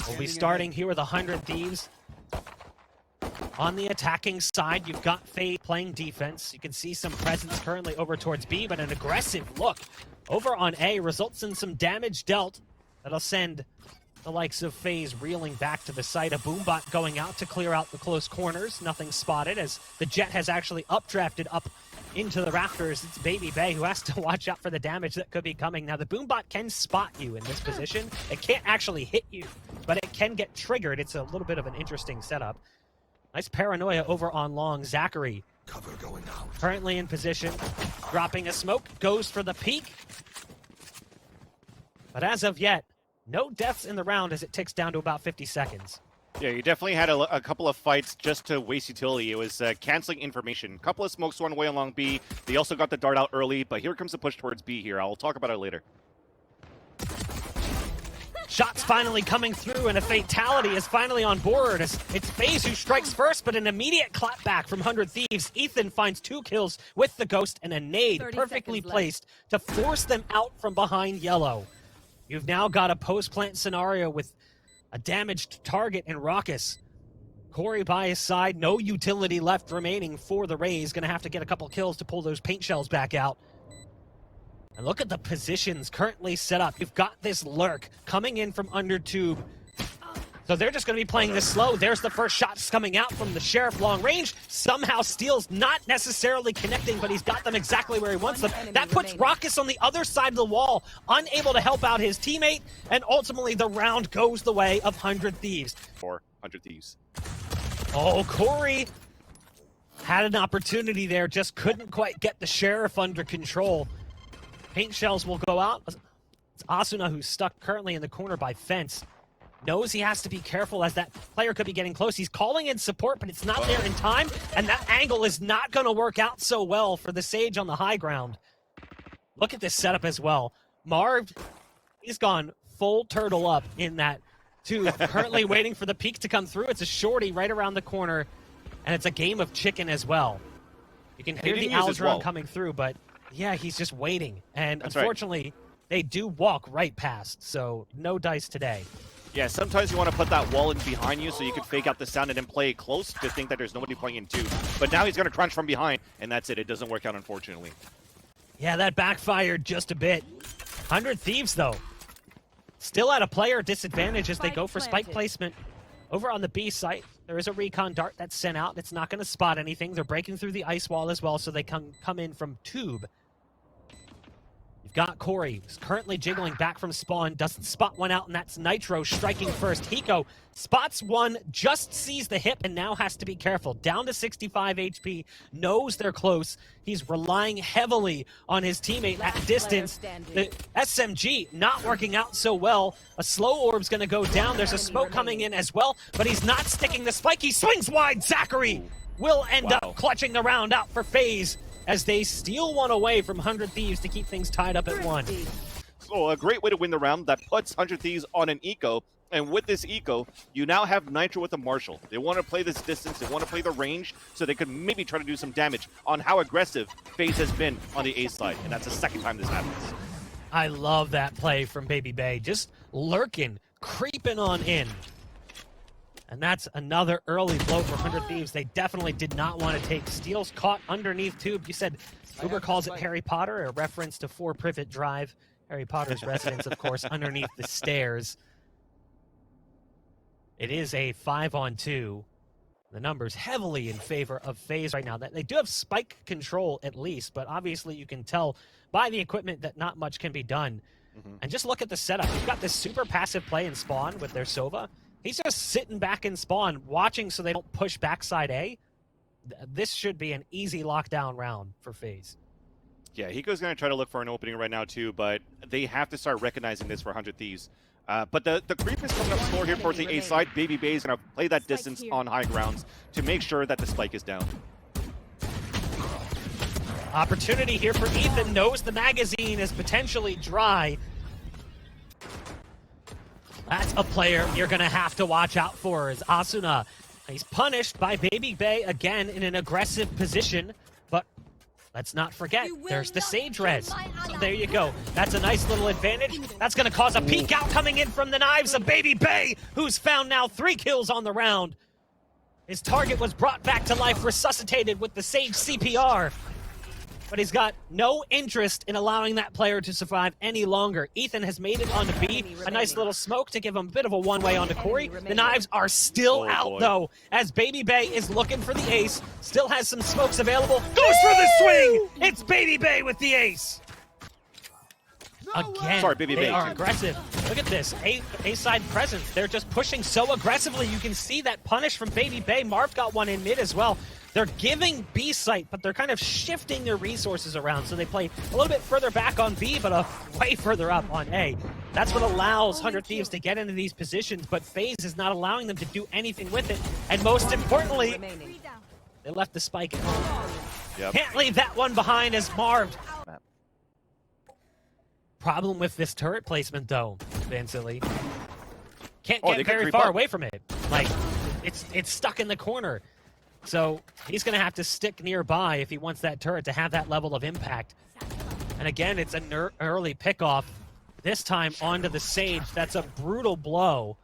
We'll be starting here with 100 Thieves. On the attacking side, you've got Faze playing defense. You can see some presence currently over towards B, but an aggressive look over on A results in some damage dealt. That'll send the likes of Faze reeling back to the site. A boombot going out to clear out the close corners. Nothing spotted as the Jet has actually updrafted up into the rafters. It's Baby Bay who has to watch out for the damage that could be coming. Now, the boombot can spot you in this position. It can't actually hit you, but it can get triggered. It's a little bit of an interesting setup. Nice paranoia over on long. Zachary Cover going out. Currently in position, dropping a smoke, goes for the peek. But as of yet, no deaths in the round as it ticks down to about 50 seconds. Yeah, you definitely had a couple of fights just to waste utility. It was canceling information. Couple of smokes one way along B. They also got the dart out early, but here comes the push towards B here. I'll talk about it later. Shots finally coming through, and a fatality is finally on board. It's Faze who strikes first, but an immediate clapback from 100 Thieves. Ethan finds 2 kills with the Ghost and a nade perfectly placed to force them out from behind yellow. You've now got a post-plant scenario with a damaged target in Raucus. Corey by his side, no utility left remaining for the Rays. Gonna have to get a couple kills to pull those paint shells back out. And look at the positions currently set up. You've got this lurk coming in from under tube. So they're just going to be playing this slow. There's the first shots coming out from the Sheriff long range. Somehow Steele's not necessarily connecting, but he's got them exactly where he wants them. That puts Raucus on the other side of the wall, unable to help out his teammate, and ultimately the round goes the way of 100 Thieves. For 100 Thieves. Oh, Corey had an opportunity there, just couldn't quite get the Sheriff under control. Paint shells will go out. It's Asuna who's stuck currently in the corner by fence. Knows he has to be careful as that player could be getting close. He's calling in support, but it's not there in time, and that angle is not going to work out so well for the Sage on the high ground. Look at this setup as well. Marv, he's gone full turtle up in that tube, currently waiting for the peak to come through. It's a shorty right around the corner, and it's a game of chicken as well. You can hear the Aldron coming through, but yeah, he's just waiting. And unfortunately, they do walk right past, so no dice today. Yeah, sometimes you want to put that wall in behind you so you can fake out the sound and then play it close to think that there's nobody playing in 2. But now he's going to crunch from behind, and that's it. It doesn't work out, unfortunately. Yeah, that backfired just a bit. 100 Thieves, though, still at a player disadvantage as they go for spike placement. Over on the B site, there is a recon dart that's sent out. It's not going to spot anything. They're breaking through the ice wall as well, so they come in from tube. You've got Corey, who's currently jiggling back from spawn, doesn't spot one out, and that's Nitro striking first. Hiko spots one, just sees the hip, and now has to be careful. Down to 65 HP, knows they're close. He's relying heavily on his teammate at distance. The SMG not working out so well. A slow orb's going to go down. There's a smoke coming in as well, but he's not sticking the spike. He swings wide. Zachary will end up clutching the round out for Faze, as they steal one away from 100 Thieves to keep things tied up at 1. So a great way to win the round that puts 100 Thieves on an eco. And with this eco, you now have Nitro with a Marshall. They want to play this distance. They want to play the range so they could maybe try to do some damage on how aggressive Faze has been on the A side. And that's the second time this happens. I love that play from Baby Bay. Just lurking, creeping on in. And that's another early blow for 100 Thieves. They definitely did not want to take. Steele's caught underneath tube. You said Uber calls it Harry Potter, a reference to 4 Privet Drive. Harry Potter's residence, of course, underneath the stairs. It is a 5-on-2. The numbers heavily in favor of Faze right now. They do have spike control at least, but obviously you can tell by the equipment that not much can be done. And just look at the setup. You've got this super passive play in spawn with their Sova. He's just sitting back in spawn, watching so they don't push backside A. This should be an easy lockdown round for Faze. Yeah, Hiko's going to try to look for an opening right now too, but they have to start recognizing this for 100 Thieves. But the creep is coming up slow here towards the A side. Baby Bay is going to play that distance on high grounds to make sure that the spike is down. Opportunity here for Ethan. Knows the magazine is potentially dry. That's a player you're going to have to watch out for, is Asuna. He's punished by Baby Bay again in an aggressive position, but let's not forget, there's the Sage res. So there you go. That's a nice little advantage. That's going to cause a peek out coming in from the knives of Baby Bay, who's found now 3 kills on the round. His target was brought back to life, resuscitated with the Sage CPR. But he's got no interest in allowing that player to survive any longer. Ethan has made it onto B. A nice little smoke to give him a bit of a one-way onto Corey. The knives are still out, though, as Baby Bay is looking for the ace. Still has some smokes available. Goes for the swing! It's Baby Bay with the ace. Again, sorry, Baby they Bay. are aggressive. Look at this, A-side presence. They're just pushing so aggressively. You can see that punish from Baby Bay. Marv got one in mid as well. They're giving B site, but they're kind of shifting their resources around. So they play a little bit further back on B, but way further up on A. That's what allows 100 Thieves to get into these positions, but Faze is not allowing them to do anything with it. And most importantly, they left the spike at home. Yep. Can't leave that one behind as Marv. Problem with this turret placement, though, Vincently. Can't get very far away from it. Like, it's stuck in the corner. So he's going to have to stick nearby if he wants that turret to have that level of impact. And again, it's an early pickoff. This time onto the Sage. That's a brutal blow.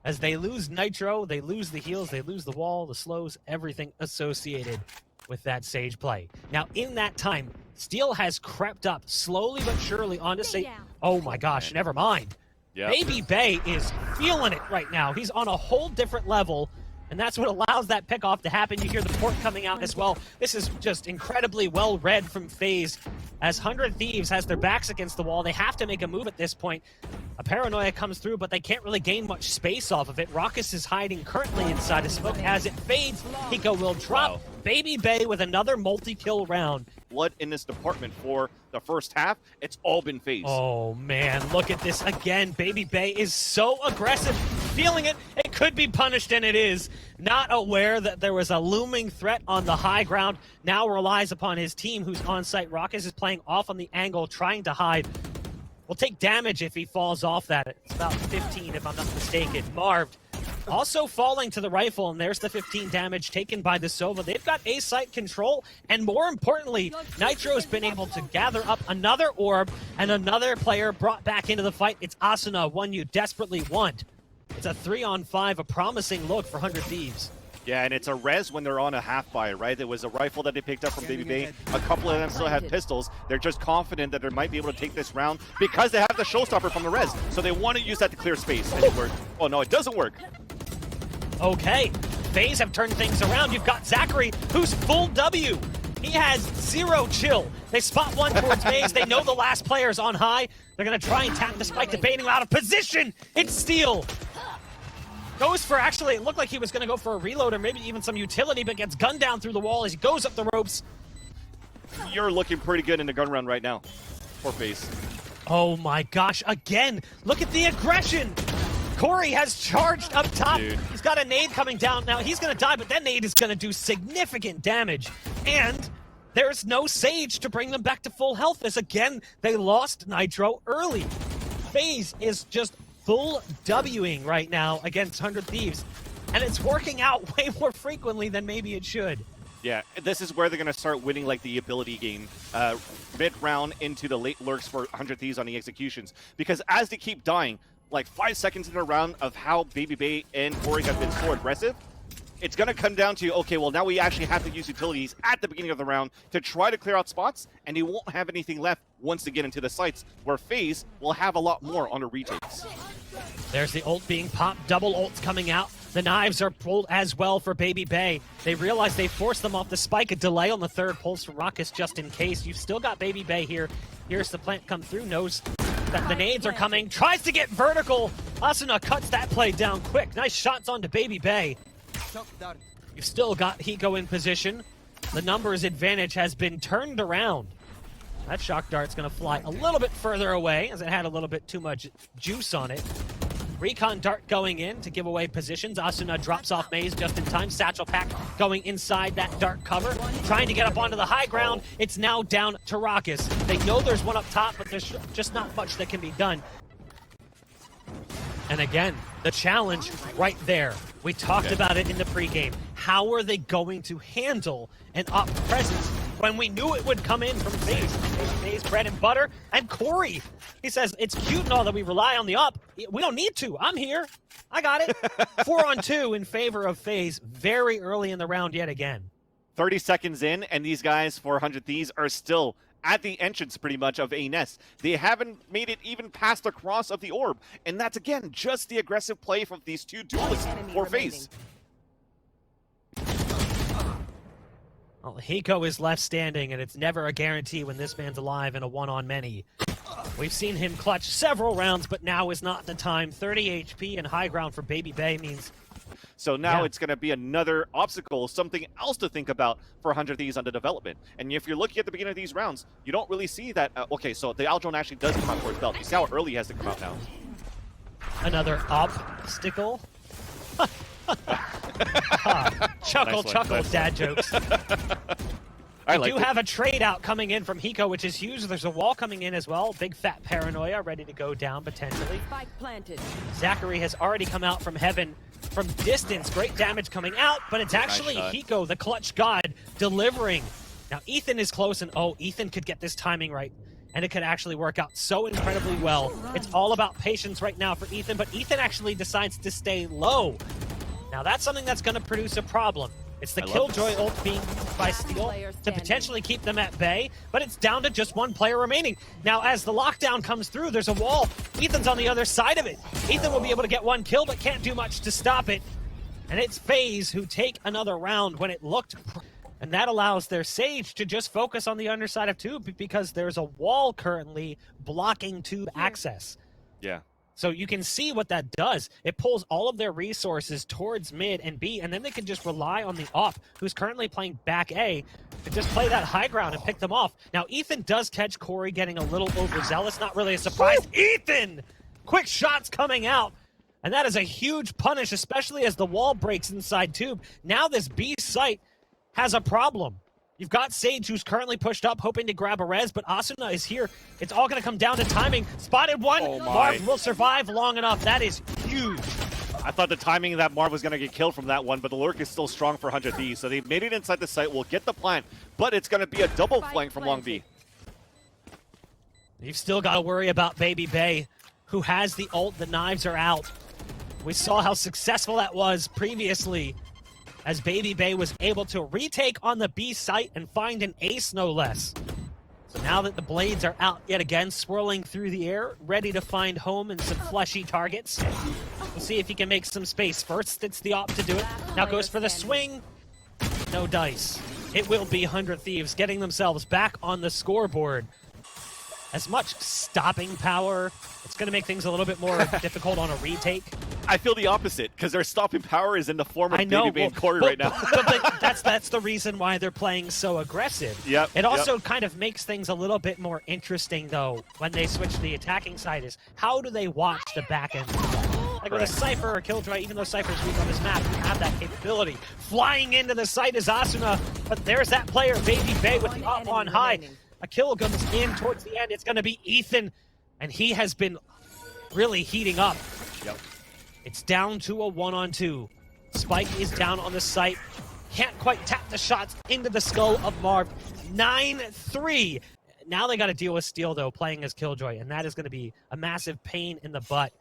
As they lose Nitro, they lose the heals, they lose the wall, the slows, everything associated with that Sage play. Now, in that time, Steel has crept up slowly but surely onto Sage. Oh my gosh, never mind. Yep. Baby Bay is feeling it right now. He's on a whole different level, and that's what allows that pickoff to happen. You hear the port coming out as well. This is just incredibly well read from Faze. As 100 Thieves has their backs against the wall, they have to make a move at this point. A paranoia comes through, but they can't really gain much space off of it. Raucus is hiding currently inside of smoke. As it fades, Hiko will drop. Wow. Baby Bay with another multi-kill round. Blood in this department for the first half. It's all been Faze. Oh man, look at this again. Baby Bay is so aggressive, feeling it. It could be punished, and it is. Not aware that there was a looming threat on the high ground. Now relies upon his team, who's on site. Raucus is playing off on the angle, trying to hide. Will take damage if he falls off that. It's about 15, if I'm not mistaken. Marv also falling to the rifle, and there's the 15 damage taken by the Sova. They've got A-site control, and more importantly, Nitro's been able to gather up another orb, and another player brought back into the fight. It's Asuna, one you desperately want. It's a 3-on-5, a promising look for 100 Thieves. Yeah, and it's a res when they're on a half-buy, right? There was a rifle that they picked up from Baby Bay. A couple of them still have pistols. They're just confident that they might be able to take this round because they have the showstopper from the res. So they want to use that to clear space. And it worked. Oh, no, it doesn't work. Okay, Faze have turned things around. You've got Zachary, who's full W. He has 0 chill. They spot one towards Maze. They know the last player's on high. They're going to try and tap the spike, debating him out of position. It's Steel. Goes for, actually, it looked like he was going to go for a reload or maybe even some utility, but gets gunned down through the wall as he goes up the ropes. You're looking pretty good in the gun run right now for Faze. Oh my gosh, again, look at the aggression. Corey has charged up top. Dude. He's got a nade coming down. Now he's going to die, but that nade is going to do significant damage. And there's no Sage to bring them back to full health, as again, they lost Nitro early. Faze is just full Wing right now against 100 Thieves, and it's working out way more frequently than maybe it should. Yeah, this is where they're going to start winning like the ability game mid-round into the late lurks for 100 Thieves on the executions. Because as they keep dying, like 5 seconds in a round of how Baby Bay and Corey have been so aggressive, it's going to come down to, okay, well, now we actually have to use utilities at the beginning of the round to try to clear out spots, and they won't have anything left once they get into the sites, where Faze will have a lot more on the retakes. There's the ult being popped, double ults coming out. The knives are pulled as well for Baby Bay. They realize they forced them off the spike. A delay on the third pulls from Raucus just in case. You've still got Baby Bay here. Here's the plant come through, knows that the nades are coming, tries to get vertical. Asuna cuts that play down quick. Nice shots onto Baby Bay. You've still got Hiko in position. The numbers advantage has been turned around. That shock dart's going to fly a little bit further away, as it had a little bit too much juice on it. Recon dart going in to give away positions. Asuna drops off Maze just in time. Satchel Pack going inside that dart cover, trying to get up onto the high ground. It's now down to Raucus. They know there's one up top, but there's just not much that can be done. And again, the challenge right there. We talked about it in the pregame. How are they going to handle an up presence when we knew it would come in from Faze. Faze, bread and butter, and Corey. He says, it's cute and all that we rely on the up. We don't need to. I'm here. I got it. 4-on-2 in favor of Faze very early in the round yet again. 30 seconds in, and these guys, 400 Thieves, are still at the entrance pretty much of a nest. They haven't made it even past the cross of the orb. And that's, again, just the aggressive play from these two duelists for Faze. Well, Hiko is left standing, and it's never a guarantee when this man's alive in a one-on-many. We've seen him clutch several rounds, but now is not the time. 30 HP and high ground for Baby Bay means... So now it's going to be another obstacle, something else to think about for 100 Thieves under development. And if you're looking at the beginning of these rounds, you don't really see that. Okay, so the Aldrone actually does come out for his belt. You see how early he has to come out now. Another obstacle. Chuckle, Nice chuckle, nice dad jokes. We do have a trade out coming in from Hiko, which is huge. There's a wall coming in as well. Big fat paranoia ready to go down potentially. Spike planted. Zachary has already come out from heaven from distance. Great damage coming out, but it's actually Hiko, the clutch god, delivering. Now Ethan is close, and Ethan could get this timing right, and it could actually work out so incredibly well. It's all about patience right now for Ethan, but Ethan actually decides to stay low. Now that's something that's going to produce a problem. It's the Killjoy ult being by Steel to potentially keep them at bay, but it's down to just one player remaining. Now, as the lockdown comes through, there's a wall. Ethan's on the other side of it. Ethan will be able to get one kill, but can't do much to stop it. And it's Faze who take another round when it looked... And that allows their Sage to just focus on the underside of Tube because there's a wall currently blocking Tube access. Yeah. So you can see what that does. It pulls all of their resources towards mid and B, and then they can just rely on the op, who's currently playing back A, to just play that high ground and pick them off. Now, Ethan does catch Corey getting a little overzealous. Not really a surprise. Ethan! Quick shots coming out. And that is a huge punish, especially as the wall breaks inside Tube. Now this B site has a problem. You've got Sage, who's currently pushed up, hoping to grab a res, but Asuna is here. It's all going to come down to timing. Spotted one. Marv will survive long enough. That is huge. I thought the timing of that Marv was going to get killed from that one, but the lurk is still strong for 100 Thieves. So they've made it inside the site. We'll get the plant, but it's going to be a double flank from Long B. You've still got to worry about Baby Bay, who has the ult. The knives are out. We saw how successful that was previously, as Baby Bay was able to retake on the B site and find an ace, no less. So now that the blades are out yet again, swirling through the air, ready to find home and some fleshy targets. We'll see if he can make some space. First, it's the op to do it. Now goes for the swing. No dice. It will be 100 Thieves getting themselves back on the scoreboard. As much stopping power, it's going to make things a little bit more difficult on a retake. I feel the opposite, because their stopping power is in the form of Baby Bay and Corey right now. But that's the reason why they're playing so aggressive. It also kind of makes things a little bit more interesting, though, when they switch to the attacking side, is how do they watch the back end of the ball? Like with a Cypher or Killjoy, even though Cypher's weak on this map, you have that capability. Flying into the site is Asuna, but there's that player, Baby Bay, with the up on high. A kill comes in towards the end. It's going to be Ethan, and he has been really heating up. It's down to a 1-on-2. Spike is down on the site. Can't quite tap the shots into the skull of Marv. 9-3. Now they got to deal with Steel, though, playing as Killjoy, and that is going to be a massive pain in the butt,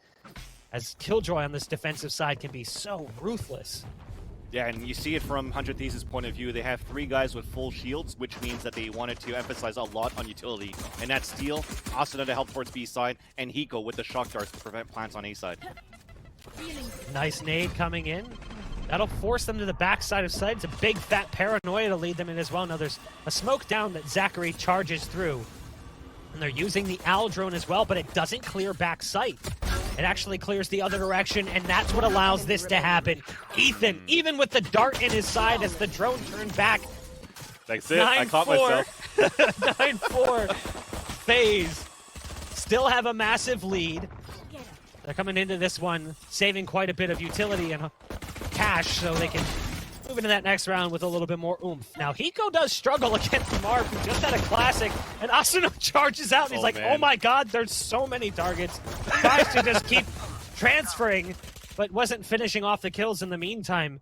as Killjoy on this defensive side can be so ruthless. Yeah, and you see it from 100 Thieves' point of view. They have 3 guys with full shields, which means that they wanted to emphasize a lot on utility. And that's Steel, Asuna to help towards B side, and Hiko with the shock darts to prevent plants on A side. Nice nade coming in. That'll force them to the backside of site. It's a big fat paranoia to lead them in as well. Now there's a smoke down that Zachary charges through. And they're using the Owl drone as well, but it doesn't clear back sight. It actually clears the other direction, and that's what allows this to happen. Ethan, even with the dart in his side as the drone turned back. That's it. I caught myself. 9-4. Faze still have a massive lead. They're coming into this one, saving quite a bit of utility and cash so they can move into that next round with a little bit more oomph. Now, Hiko does struggle against Marv, who just had a classic, and Asuna charges out, and he's like, oh my god, there's so many targets. Tries to just keep transferring, but wasn't finishing off the kills in the meantime.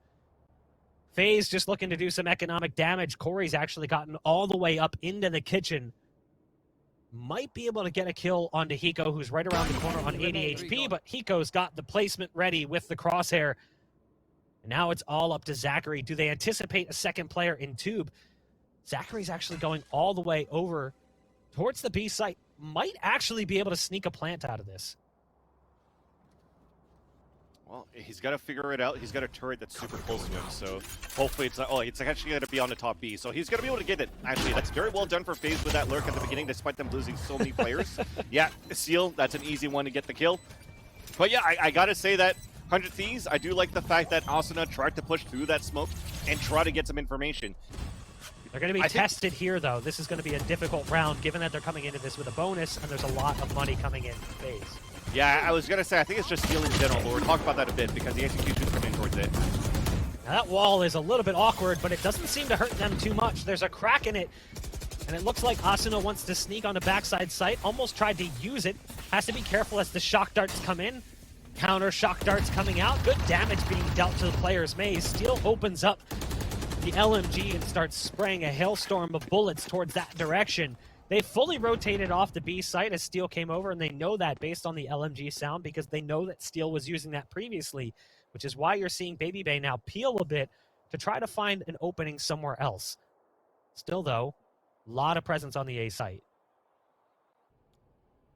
Faze just looking to do some economic damage. Corey's actually gotten all the way up into the kitchen. Might be able to get a kill onto Hiko, who's right around the corner on 80 HP, but Hiko's got the placement ready with the crosshair. And now it's all up to Zachary. Do they anticipate a second player in Tube? Zachary's actually going all the way over towards the B site. Might actually be able to sneak a plant out of this. Well, he's got to figure it out. He's got a turret that's super close to him, so hopefully it's not, oh, it's actually going to be on the top B, so he's going to be able to get it. Actually, that's very well done for Faze with that lurk at the beginning, despite them losing so many players. Yeah, Seal, that's an easy one to get the kill. But yeah, I got to say that 100 Thieves, I do like the fact that Asuna tried to push through that smoke and try to get some information. They're going to be tested here, though. This is going to be a difficult round, given that they're coming into this with a bonus, and there's a lot of money coming in for Faze. Yeah, I was going to say, I think it's just Seal in general, but we'll talk about that a bit, because the execution's coming towards it. Now that wall is a little bit awkward, but it doesn't seem to hurt them too much. There's a crack in it, and it looks like Asuna wants to sneak on the backside site, almost tried to use it. Has to be careful as the shock darts come in. Counter shock darts coming out. Good damage being dealt to the player's maze. Steel opens up the LMG and starts spraying a hailstorm of bullets towards that direction. They fully rotated off the B site as Steel came over, and they know that based on the LMG sound because they know that Steel was using that previously, which is why you're seeing Baby Bay now peel a bit to try to find an opening somewhere else. Still, though, a lot of presence on the A site.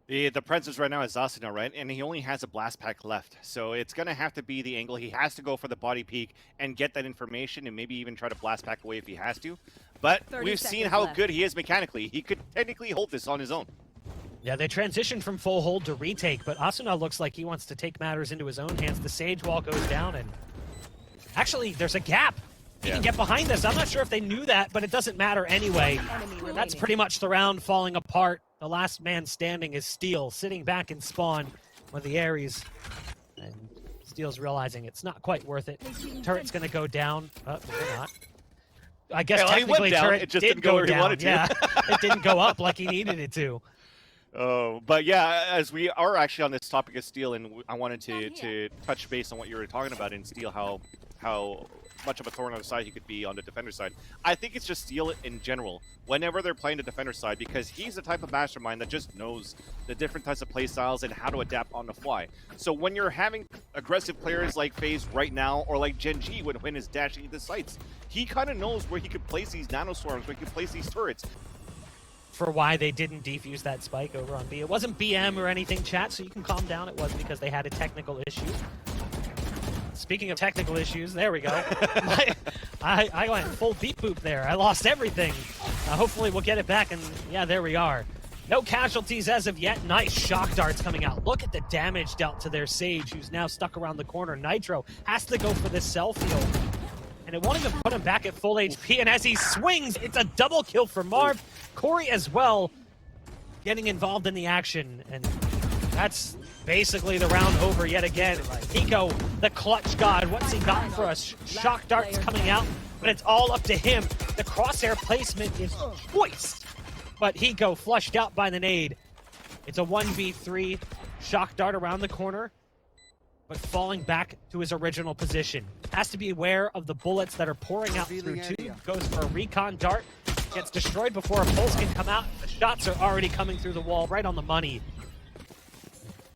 The presence right now is Asuna, right? And he only has a blast pack left. So it's going to have to be the angle. He has to go for the body peek and get that information and maybe even try to blast pack away if he has to. But we've seen how good he is mechanically. He could technically hold this on his own. Yeah, they transitioned from full hold to retake, but Asuna looks like he wants to take matters into his own hands. The Sage Wall goes down, and actually, there's a gap. He can get behind this. I'm not sure if they knew that, but it doesn't matter anyway. That's pretty much the round falling apart. The last man standing is Steel, sitting back in spawn with the Ares. And Steel's realizing it's not quite worth it. Turret's going to go down. Maybe not. I guess technically turret it just did didn't go where he wanted to. Yeah, it didn't go up like he needed it to. Oh, but yeah, as we are actually on this topic of Steel, and I wanted to touch base on what you were talking about in Steel, how much of a thorn on the side he could be on the defender side. I think it's just Steel in general, whenever they're playing the defender side, because he's the type of mastermind that just knows the different types of play styles and how to adapt on the fly. So when you're having aggressive players like Faze right now, or like Gen G when is dashing into sites, he kind of knows where he could place these nanoswarms, where he could place these turrets. For why they didn't defuse that spike over on B. It wasn't BM or anything, chat, so you can calm down. It was because they had a technical issue. Speaking of technical issues, there we go. I went full beep boop there. I lost everything. Hopefully we'll get it back, and yeah, there we are. No casualties as of yet. Nice shock darts coming out. Look at the damage dealt to their Sage, who's now stuck around the corner. Nitro has to go for the self-heal, and it won't even put him back at full HP, and as he swings, it's a double kill for Marv. Corey as well getting involved in the action, and that's basically the round over yet again. Hiko, the clutch god, what's he got for us? Shock darts coming out, but it's all up to him. The crosshair placement is moist, but Hiko flushed out by the nade. It's a 1v3, shock dart around the corner, but falling back to his original position. Has to be aware of the bullets that are pouring out through tube. Goes for a recon dart, gets destroyed before a pulse can come out. The shots are already coming through the wall, right on the money.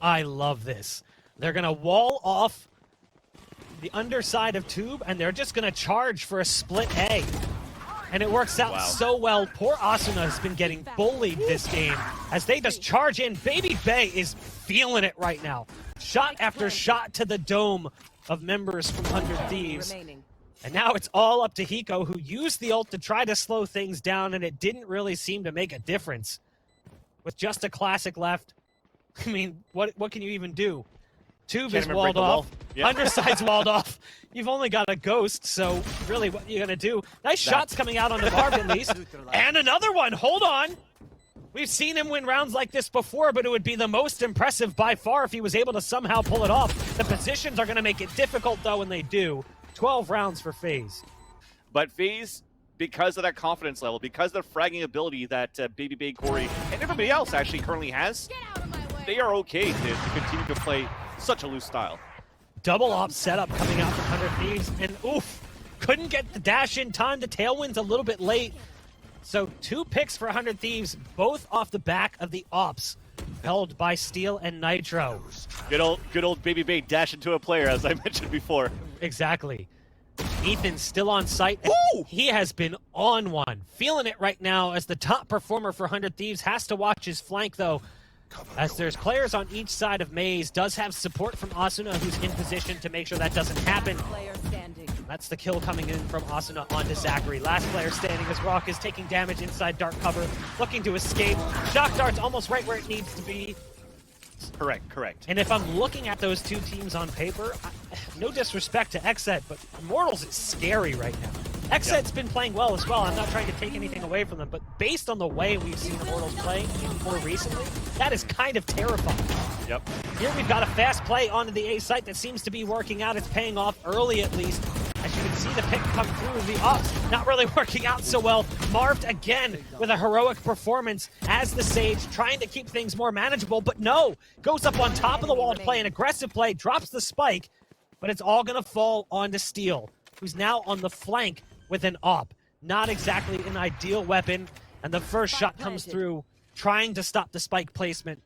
I love this. They're going to wall off the underside of tube, and they're just going to charge for a split A. And it works out so well. Poor Asuna has been getting bullied this game as they just charge in. Baby Bay is feeling it right now. Shot after shot to the dome of members from 100 Thieves. And now it's all up to Hiko, who used the ult to try to slow things down, and it didn't really seem to make a difference. With just a classic left, I mean, what can you even do? Tube is walled off. Underside's walled off. You've only got a ghost, so really what are you going to do? Nice shots coming out on the Marv at least. And another one. Hold on. We've seen him win rounds like this before, but it would be the most impressive by far if he was able to somehow pull it off. The positions are going to make it difficult, though, when they do. 12 rounds for Faze. But Faze, because of that confidence level, because of the fragging ability that Baby Bay, Corey, and everybody else actually currently has, they are okay to continue to play such a loose style. Double op setup coming out from 100 Thieves, and oof, couldn't get the dash in time. The tailwind's a little bit late. So 2 picks for 100 Thieves, both off the back of the ops held by Steel and Nitro. Good old Baby Bay dash into a player, as I mentioned before. Exactly. Ethan's still on site. Ooh! He has been on one. Feeling it right now as the top performer for 100 Thieves. Has to watch his flank, though, as there's players on each side of Maze. Does have support from Asuna, who's in position to make sure that doesn't happen. That's the kill coming in from Asuna onto Zachary. Last player standing as Rock is taking damage inside dark cover, looking to escape. Shock Dart's almost right where it needs to be. Correct. And if I'm looking at those two teams on paper, no disrespect to Xset, but Immortals is scary right now. Xset's been playing well as well. I'm not trying to take anything away from them, but based on the way we've seen Immortals play more recently, that is kind of terrifying. Yep. Here we've got a fast play onto the A site that seems to be working out. It's paying off early at least. As you can see the pick come through, the ops not really working out so well. Marved again with a heroic performance as the Sage, trying to keep things more manageable, but no! Goes up on top of the wall to play an aggressive play, drops the spike, but it's all gonna fall onto Steel, who's now on the flank with an op. Not exactly an ideal weapon, and the first shot comes through, trying to stop the spike placement,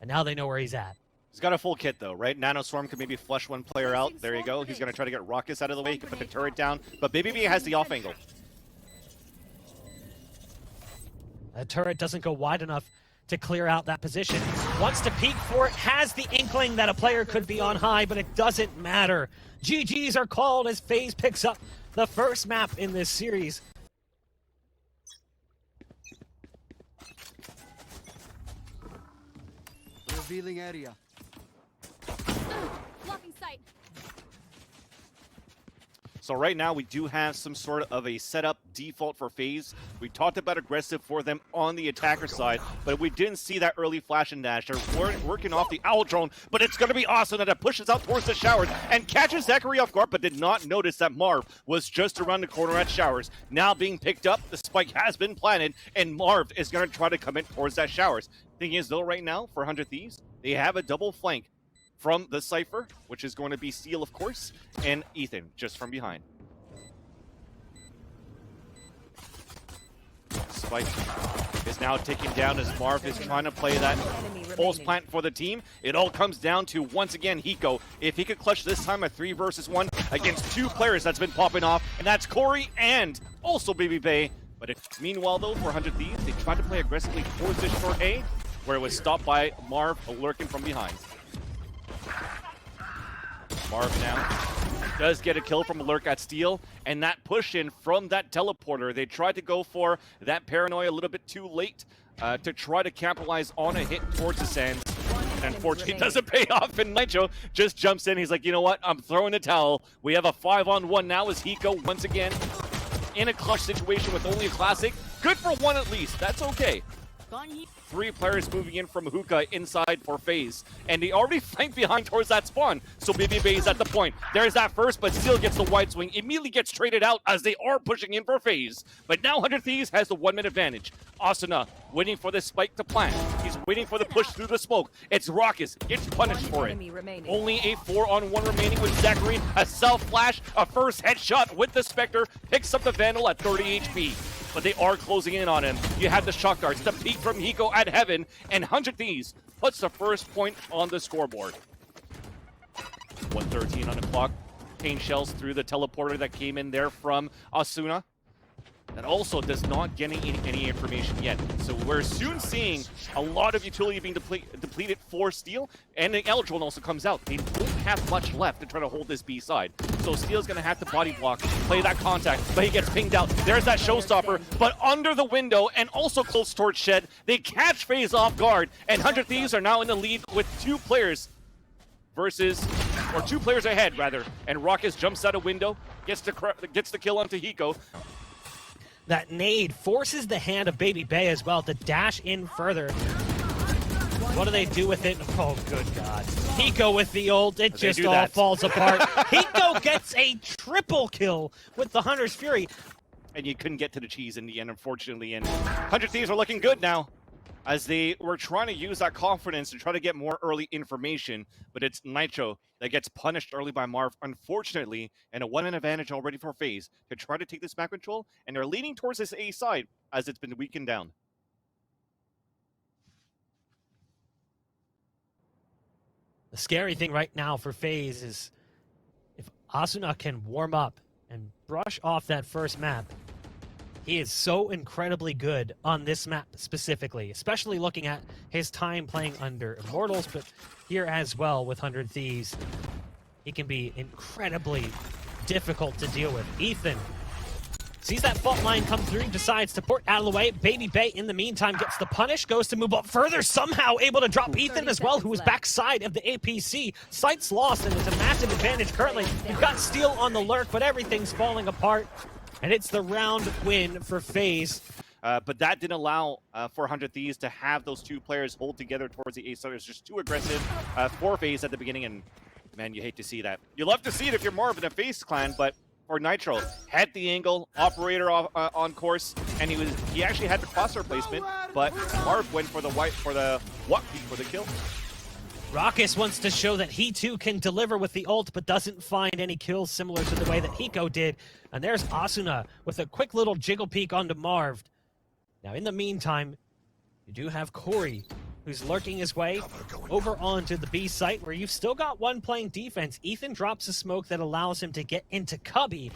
and now they know where he's at. He's got a full kit, though, right? Nanoswarm can maybe flush one player out. There you go. He's going to try to get Raucus out of the way. He can put the turret down. But Baby B has the off angle. The turret doesn't go wide enough to clear out that position. Wants to peek for it. Has the inkling that a player could be on high, but it doesn't matter. GGs are called as Faze picks up the first map in this series. Revealing area. Blocking sight. So right now we do have some sort of a setup default for Faze. We talked about aggressive for them on the attacker side, but we didn't see that early flash and dash. They're working off the owl drone, but it's going to be awesome that it pushes out towards the showers and catches Zachary off guard, but did not notice that Marv was just around the corner at showers. Now being picked up, the spike has been planted, and Marv is going to try to come in towards that showers. Thing is, though, right now for 100 Thieves, they have a double flank from the Cypher, which is going to be Steel, of course, and Ethan just from behind. Spike is now taken down as Marv is trying to play that pulse plant for the team. It all comes down to, once again, Hiko. If he could clutch this time a 3 versus 1 against 2 players that's been popping off, and that's Corey and also Baby Bay. But meanwhile, though, for 100 Thieves, they tried to play aggressively towards this short A, where it was stopped by Marv lurking from behind. Marv now does get a kill from a lurk at Steel, and that push in from that teleporter. They tried to go for that paranoia a little bit too late to try to capitalize on a hit towards the sands. And unfortunately, it doesn't pay off, and Nitro just jumps in. He's like, you know what? I'm throwing the towel. We have a 5-on-1 now as Hiko once again in a clutch situation with only a classic. Good for 1 at least. That's okay. 3 players moving in from Hookah inside for Faze. And they already flanked behind towards that spawn. So Baby Bay is at the point. There's that first, but still gets the wide swing. Immediately gets traded out as they are pushing in for Faze. But now 100 Thieves has the 1-minute advantage. Asuna waiting for the spike to plant. He's waiting for the push through the smoke. It's Raucus. Gets punished for it. Only a 4-on-1 remaining with Zachary. A self-flash, a first headshot with the Spectre. Picks up the Vandal at 30 HP. But they are closing in on him. You have the shock darts, the peek from Hiko at Heaven, and 100 Thieves puts the first point on the scoreboard. 1:13 on the clock. Pain shells through the teleporter that came in there from Asuna. That also does not get any information yet. So we're soon seeing a lot of utility being depleted for Steel, and the Eldrone also comes out. They don't have much left to try to hold this B side. So Steel's going to have to body block, play that contact, but he gets pinged out. There's that showstopper, but under the window and also close towards Shed. They catch Faze off guard, and 100 Thieves are now in the lead with 2 players versus, or 2 players ahead rather. And Raucus jumps out a window, gets the kill onto Hiko. That nade forces the hand of Baby Bay as well to dash in further. What do they do with it? Oh, good God. Hiko with the ult. It just all falls apart. Hiko gets a triple kill with the Hunter's Fury. And you couldn't get to the cheese in the end, unfortunately. And 100 Thieves are looking good now. as they were trying to use that confidence to try to get more early information, but it's Nitro that gets punished early by Marv, unfortunately, and a 1-man advantage already for FaZe to try to take this map control, and they're leaning towards this A side as it's been weakened down. The scary thing right now for FaZe is if Asuna can warm up and brush off that first map, he is so incredibly good on this map specifically, especially looking at his time playing under Immortals, but here as well with 100 Thieves. He can be incredibly difficult to deal with. Ethan sees that fault line come through, decides to port out of the way. Baby Bay, in the meantime, gets the punish, goes to move up further, somehow able to drop Ethan as well, who is backside of the APC. Sight's lost, and it's a massive advantage currently. You've got Steel on the lurk, but everything's falling apart. And it's the round win for FaZe. But that didn't allow for 100 Thieves to have those two players hold together towards the A side. It was just too aggressive for FaZe at the beginning, and man, you hate to see that. You love to see it if you're Marv in a FaZe clan, but for Nitro, had the angle, operator on course, and he actually had the crosshair placement, but Marv went for the for the kill. Raucus wants to show that he too can deliver with the ult, but doesn't find any kills similar to the way that Hiko did. And there's Asuna with a quick little jiggle peek onto Marv. Now in the meantime, you do have Corey, who's lurking his way over onto the B site, where you've still got one playing defense. Ethan drops a smoke that allows him to get into Cubby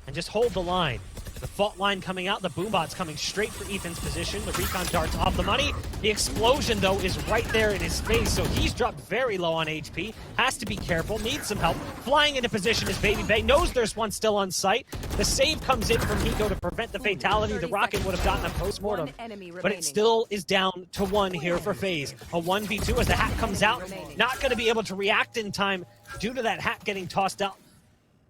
and just hold the line. The fault line coming out, the boombot's coming straight for Ethan's position. The recon darts off the money. The explosion, though, is right there in his face, so he's dropped very low on HP. Has to be careful, needs some help. Flying into position is Baby Bay, knows there's one still on site. The save comes in from Hiko to prevent the fatality. The rocket would have gotten a post-mortem, but it still is down to 1 here for FaZe. A 1v2 as the hat comes out. Not going to be able to react in time due to that hat getting tossed out.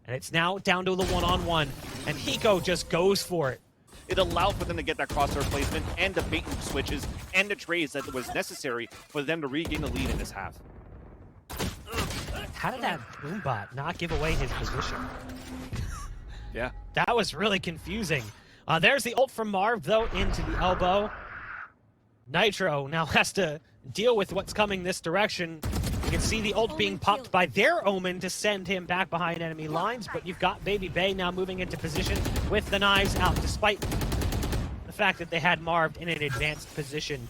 And it's now down to the 1-on-1, and Hiko just goes for it. It allowed for them to get that crosshair placement and the bait and switches and the trades that was necessary for them to regain the lead in this half. How did that boombot not give away his position? Yeah. That was really confusing. There's the ult from Marv, though, into the elbow. Nitro now has to deal with what's coming this direction. You can see the ult being popped by their Omen to send him back behind enemy lines, but you've got Baby Bay now moving into position with the knives out, despite the fact that they had Marv in an advanced position.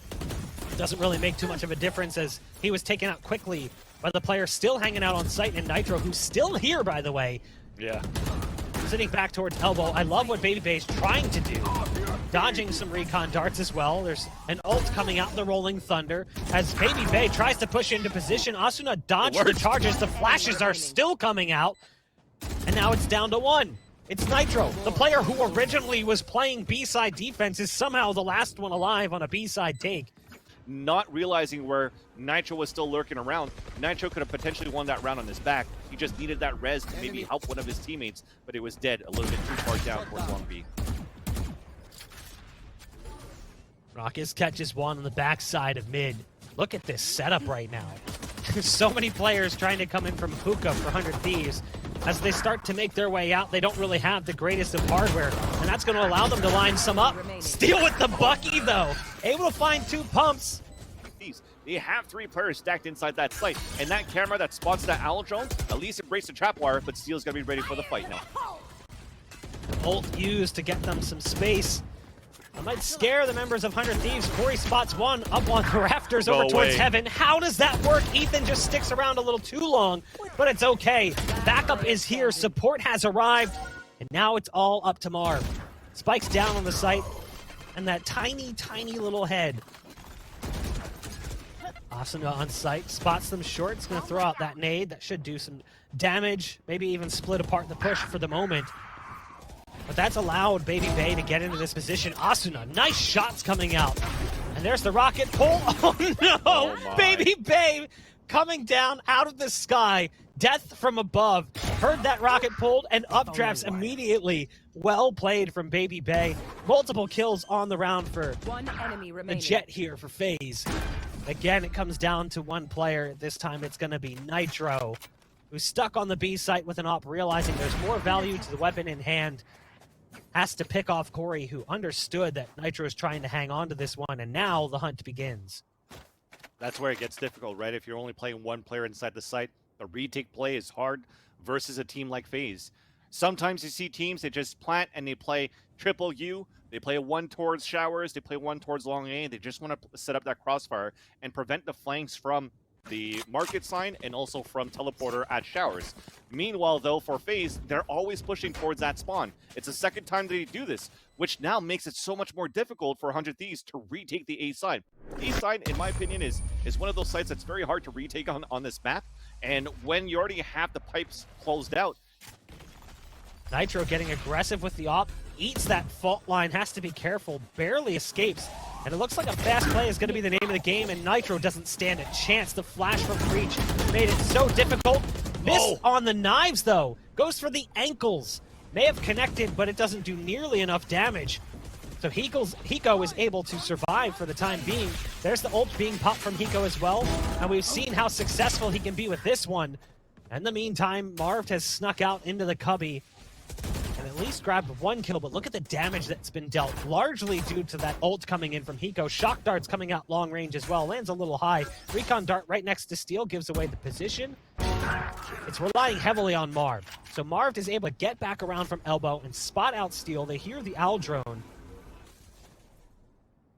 Doesn't really make too much of a difference as he was taken out quickly by the player still hanging out on site, and Nitro, who's still here, by the way. Yeah. Sitting back towards elbow. I love what Baby Bay's trying to do. Dodging some recon darts as well. There's an ult coming out in the Rolling Thunder as Baby Bay tries to push into position. Asuna dodged the charges. The flashes are still coming out. And now it's down to 1. It's Nitro. The player who originally was playing B-side defense is somehow the last one alive on a B-side take. Not realizing where Nitro was still lurking around. Nitro could have potentially won that round on his back. He just needed that res to maybe help one of his teammates, but it was dead a little bit too far down towards long B. Raucus catches one on the backside of mid. Look at this setup right now. There's so many players trying to come in from Hookah for 100 Thieves. As they start to make their way out, they don't really have the greatest of hardware, and that's going to allow them to line some up. Steal with the Bucky, though. Able to find 2 pumps. They have 3 players stacked inside that site, and that camera that spots that owl drone, at least it breaks the trap wire, but Steel's going to be ready for the fight now. Ult used to get them some space. That might scare the members of 100 Thieves. Corey spots one up on the rafters over towards heaven. How does that work? Ethan just sticks around a little too long, but it's okay. Backup is here. Support has arrived, and now it's all up to Marv. Spikes down on the site, and that tiny, tiny little head. Asuna on site, spots them short. It's going to throw out that nade. That should do some damage, maybe even split apart the push for the moment. But that's allowed Baby Bay to get into this position. Asuna, nice shots coming out. And there's the rocket pull. Oh no! Oh Baby Bay coming down out of the sky. Death from above. Heard that rocket pulled and updrafts immediately. Well played from Baby Bay. Multiple kills on the round for the Jet here for FaZe. Again, it comes down to one player. This time it's going to be Nitro, who's stuck on the B site with an op, realizing there's more value to the weapon in hand. has to pick off Corey, who understood that Nitro is trying to hang on to this one, and now the hunt begins. That's where it gets difficult, right? If you're only playing one player inside the site, the retake play is hard versus a team like Faze. Sometimes you see teams that just plant and they play triple U. They play one towards showers. They play one towards long A. They just want to set up that crossfire and prevent the flanks from the market sign and also from teleporter at showers. Meanwhile, though, for Faze, they're always pushing towards that spawn. It's the second time they do this, which now makes it so much more difficult for 100 Thieves to retake the A side. The A side, in my opinion, is one of those sites that's very hard to retake on this map. And when you already have the pipes closed out, Nitro getting aggressive with the op, eats that fault line, has to be careful, barely escapes. And it looks like a fast play is going to be the name of the game, and Nitro doesn't stand a chance. The flash from Breach made it so difficult. Miss on the knives, though. Goes for the ankles. May have connected, but it doesn't do nearly enough damage. So Hiko is able to survive for the time being. There's the ult being popped from Hiko as well, and we've seen how successful he can be with this one. In the meantime, Marv has snuck out into the cubby and at least grabbed one kill, but look at the damage that's been dealt, largely due to that ult coming in from Hiko. Shock darts coming out long range as well, lands a little high. Recon dart right next to Steel gives away the position. It's relying heavily on Marv. So Marv is able to get back around from elbow and spot out Steel. They hear the owl drone.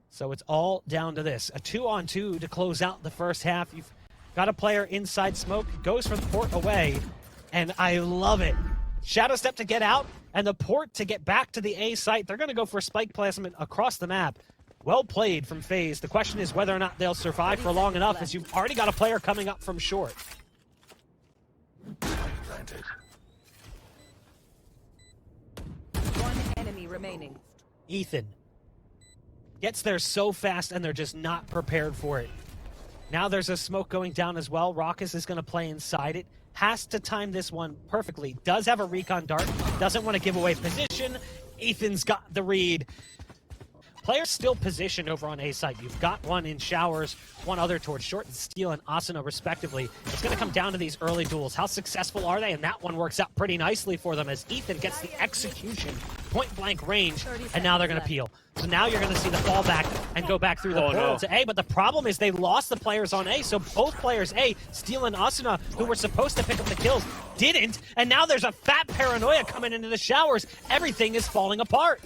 So it's all down to this. A 2-on-2 to close out the first half. You've got a player inside smoke, goes for the port away, and I love it. Shadow step to get out, and the port to get back to the A site. They're going to go for spike placement across the map. Well played from Faze. The question is whether or not they'll survive for long enough, as you've already got a player coming up from short. One enemy remaining. Ethan gets there so fast, and they're just not prepared for it. Now there's a smoke going down as well. Raucus is going to play inside it. Has to time this one perfectly. Does have a recon dart. Doesn't want to give away position. Ethan's got the read. Players still positioned over on A site. You've got one in showers, one other towards short, and Steel and Asuna respectively. It's going to come down to these early duels. How successful are they? And that one works out pretty nicely for them as Ethan gets the execution, point blank range, and now they're going to peel. So now you're going to see the fallback and go back through the portal to A, but the problem is they lost the players on A, so both players A, Steel and Asuna, who were supposed to pick up the kills, didn't, and now there's a fat paranoia coming into the showers. Everything is falling apart.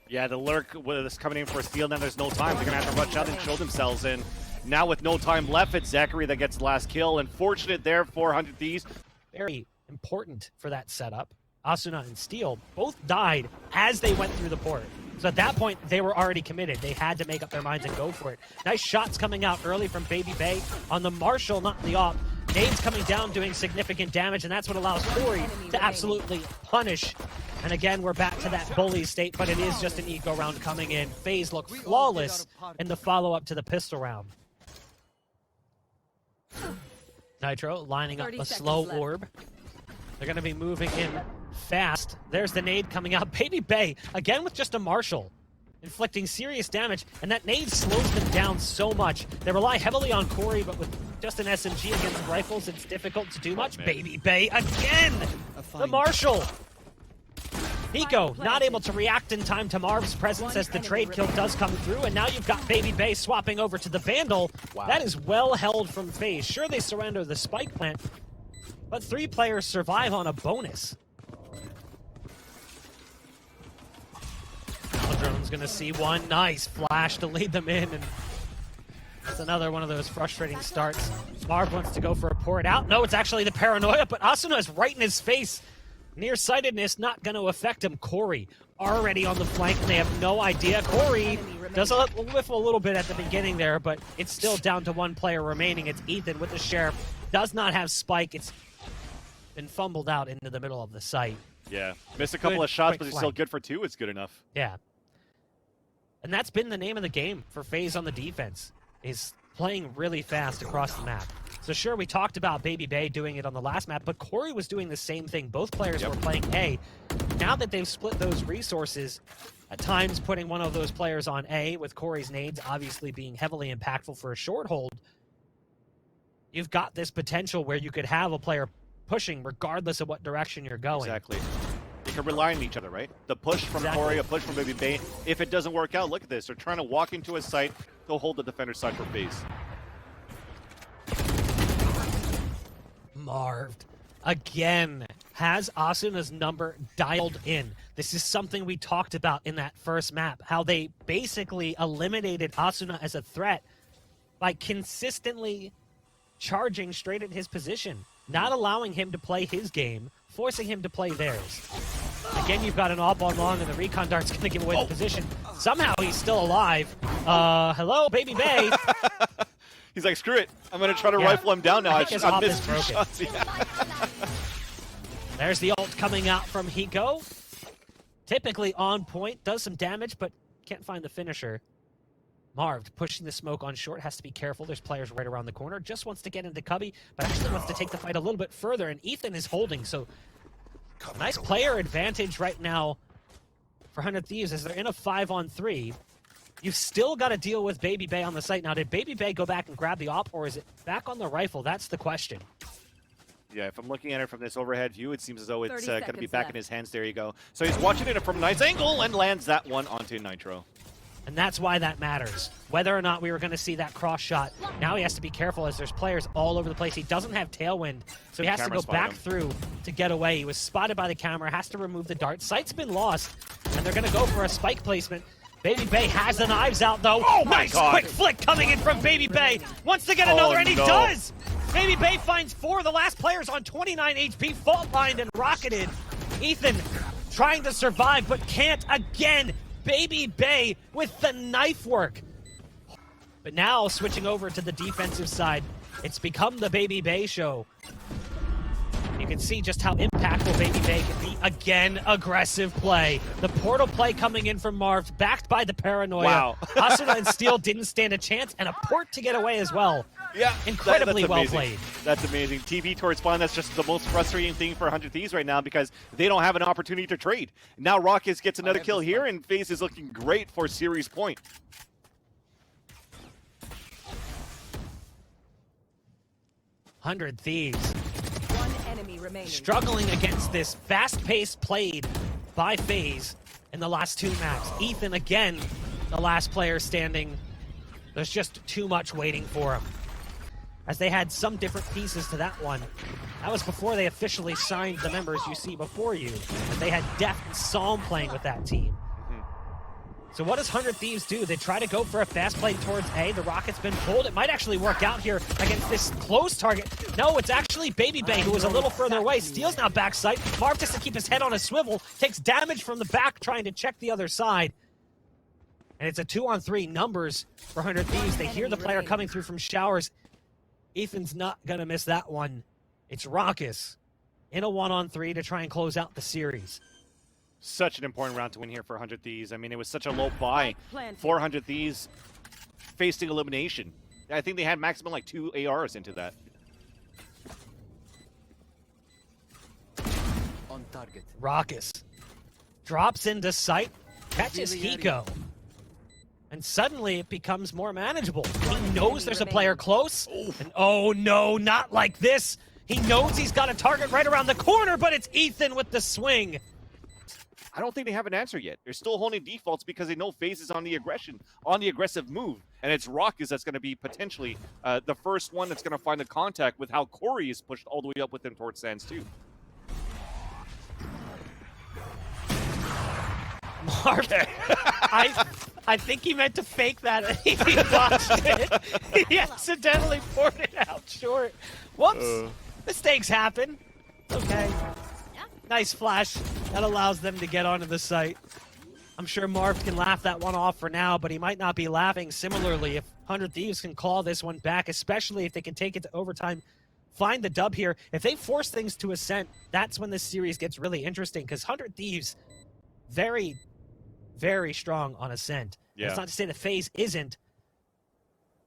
yeah, the lurk was coming in for a steal, then there's no time. They're going to have to rush out and show themselves. And now with no time left, it's Zachary that gets the last kill. Unfortunate there for 100 Thieves. Very important for that setup. Asuna and Steel both died as they went through the port. So at that point, they were already committed. They had to make up their minds and go for it. Nice shots coming out early from Baby Bay on the Marshall, not the op. Nades coming down, doing significant damage, and that's what allows Corey to absolutely punish. And again, we're back to that bully state, but it is just an eco round coming in. Faze looked flawless in the follow-up to the pistol round. Nitro lining up a slow orb. They're going to be moving in fast. There's the nade coming out. Baby Bay, again with just a Marshall, inflicting serious damage, and that nade slows them down so much. They rely heavily on Corey, but with just an SMG against rifles, it's difficult to do much. Baby Bay again! The Marshall! Nico not able to react in time to Marv's presence as the trade kill does come through, and now you've got Baby Bay swapping over to the Vandal. Wow. That is well held from Faze. Sure, they surrender the spike plant, but 3 players survive on a bonus. Drone's gonna see one. Nice flash to lead them in, and that's another one of those frustrating starts. Marv wants to go for a port out. No, it's actually the paranoia, but Asuna is right in his face. Nearsightedness not going to affect him. Corey already on the flank, and they have no idea. Corey does whiff a little bit at the beginning there, but it's still down to 1 player remaining. It's Ethan with the Sheriff. Does not have spike. It's been fumbled out into the middle of the site. Yeah, missed a couple of shots, but he's still good for 2. It's good enough. Yeah. And that's been the name of the game for Faze on the defense, is playing really fast across the map. So sure, we talked about Baby Bay doing it on the last map, but Corey was doing the same thing. Both players were playing A. Now that they've split those resources, at times putting one of those players on A, with Corey's nades obviously being heavily impactful for a short hold, you've got this potential where you could have a player pushing regardless of what direction you're going. Exactly. they can rely on each other, right? The push from Corey, a push from Baby Bay. If it doesn't work out, look at this. They're trying to walk into a site. They'll hold the defender's side for Faze. Marved again has Asuna's number dialed in. This is something we talked about in that first map, how they basically eliminated Asuna as a threat by consistently charging straight at his position, not allowing him to play his game, forcing him to play theirs. Again, you've got an all-ball long, and the recon dart's going to give away the position. Somehow he's still alive. Hello, Baby Bay. He's like, screw it. I'm going to try to rifle him down now. I missed 2 shots. Yeah. There's the ult coming out from Hiko. Typically on point, does some damage, but can't find the finisher. Marved pushing the smoke on short, has to be careful. There's players right around the corner. Just wants to get into Cubby, but actually wants to take the fight a little bit further, and Ethan is holding, so nice player advantage right now for 100 Thieves as they're in a 5-on-3. You've still got to deal with Baby Bay on the site. Now, did Baby Bay go back and grab the op, or is it back on the rifle? That's the question. Yeah, if I'm looking at it from this overhead view, it seems as though it's going to be back in his hands. There you go. So he's watching it from a nice angle and lands that one onto Nitro. And that's why that matters. Whether or not we were going to see that cross shot, now he has to be careful as there's players all over the place. He doesn't have tailwind, so he has to go back through to get away. He was spotted by the camera, has to remove the dart. Sight's been lost, and they're going to go for a spike placement. Baby Bay has the knives out, though. Oh my nice God. Quick flick coming in from Baby Bay. Wants to get another, and he does! Baby Bay finds 4. The last player's on 29 HP, fault lined and rocketed. Ethan trying to survive, but can't again. Baby Bay with the knife work. But now, switching over to the defensive side, it's become the Baby Bay show. You can see just how impactful Baby Bay can be. Again, aggressive play. The portal play coming in from Marv, backed by the paranoia. Wow. Asuna and Steel didn't stand a chance, and a port to get away as well. Yeah, incredibly that's well amazing. played. That's amazing. TV towards spawn, that's just the most frustrating thing for 100 Thieves right now because they don't have an opportunity to trade. Now Rockets gets another kill here, and Faze is looking great for series point. Hundred Thieves. One enemy remaining. Struggling against this fast-paced played by Faze in the last 2 maps. Ethan, again, the last player standing. There's just too much waiting for him. As they had some different pieces to that one. That was before they officially signed the members you see before you. And they had Def and Psalm playing with that team. So what does 100 Thieves do? They try to go for a fast play towards A. The rocket's been pulled. It might actually work out here against this close target. No, it's actually Baby Bay who was a little further away. Steel's now backside. Marv just to keep his head on a swivel. Takes damage from the back trying to check the other side. And it's a 2-on-3 numbers for 100 Thieves. They hear the player coming through from showers. Ethan's not going to miss that one. It's Raucus in a 1-on-3 to try and close out the series. Such an important round to win here for 100 Thieves. I mean, it was such a low buy. 400 Thieves facing elimination. I think they had maximum like 2 ARs into that. On target. Raucus drops into sight, catches Hiko. And suddenly it becomes more manageable. He knows there's a player close. And oh no, not like this. He knows he's got a target right around the corner, but it's Ethan with the swing. I don't think they have an answer yet. They're still holding defaults because they know Faze is on the aggressive move. And it's Raucus that's going to be potentially the first one that's going to find the contact with how Corey is pushed all the way up with him towards Sands too. Marv, I think he meant to fake that. He botched it. He accidentally poured it out short. Whoops. Mistakes happen. Okay. Nice flash. That allows them to get onto the site. I'm sure Marv can laugh that one off for now, but he might not be laughing similarly if 100 Thieves can claw this one back, especially if they can take it to overtime, find the dub here. If they force things to Ascent, that's when this series gets really interesting, because 100 Thieves, very, very strong on Ascent. Yeah. That's not to say that Faze isn't,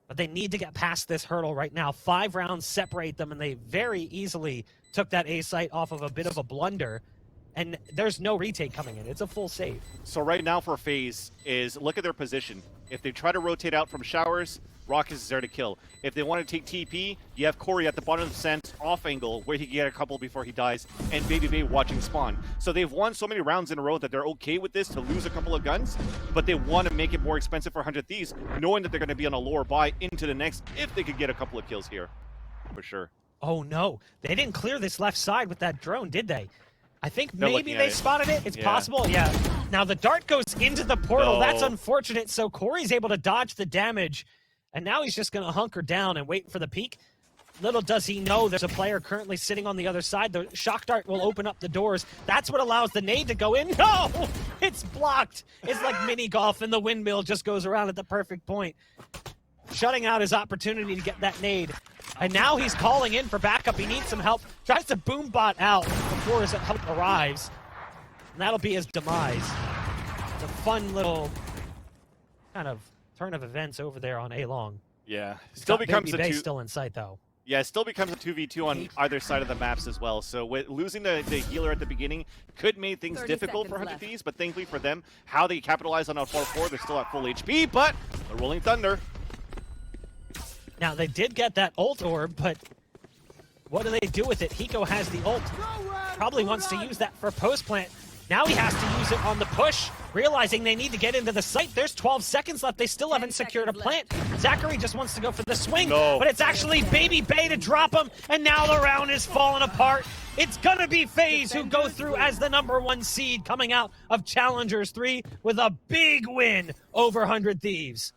but they need to get past this hurdle right now. 5 rounds separate them, and they very easily took that A site off of a bit of a blunder. And there's no retake coming in. It's a full save. So right now for Faze is look at their position. If they try to rotate out from showers, Rockets is there to kill. If they want to take TP, you have Corey at the bottom of the sense, off angle, where he can get a couple before he dies, and Baby Bay watching spawn. So they've won so many rounds in a row that they're okay with this to lose a couple of guns, but they want to make it more expensive for 100 Thieves, knowing that they're going to be on a lower buy into the next if they could get a couple of kills here, for sure. Oh no, they didn't clear this left side with that drone, did they? I think They're maybe they spotted it. It's possible, yeah. Now the dart goes into the portal. That's unfortunate. So Corey's able to dodge the damage, and now he's just going to hunker down and wait for the peek. Little does he know there's a player currently sitting on the other side. The shock dart will open up the doors. That's what allows the nade to go in. No! It's blocked. It's like mini golf, and the windmill just goes around at the perfect point, shutting out his opportunity to get that nade. And now he's calling in for backup. He needs some help. Tries to boom bot out before his help arrives. And that'll be his demise. It's a fun little kind of turn of events over there on A-Long. Yeah. Still becomes Baby Bay still in sight, though. Yeah, it still becomes a 2v2 on either side of the maps as well. So with losing the healer at the beginning could make things difficult for 100 Thieves, but thankfully for them, how they capitalize on a 4-4, they're still at full HP, but the Rolling Thunder. Now, they did get that ult orb, but what do they do with it? Hiko has the ult. Probably wants to use that for post-plant. Now he has to use it on the push, realizing they need to get into the site. There's 12 seconds left. They still haven't secured a plant. Zachary just wants to go for the swing, but it's actually Baby Bay to drop him, and now the round is falling apart. It's gonna be Faze who go through as the #1 seed coming out of Challengers 3 with a big win over 100 Thieves.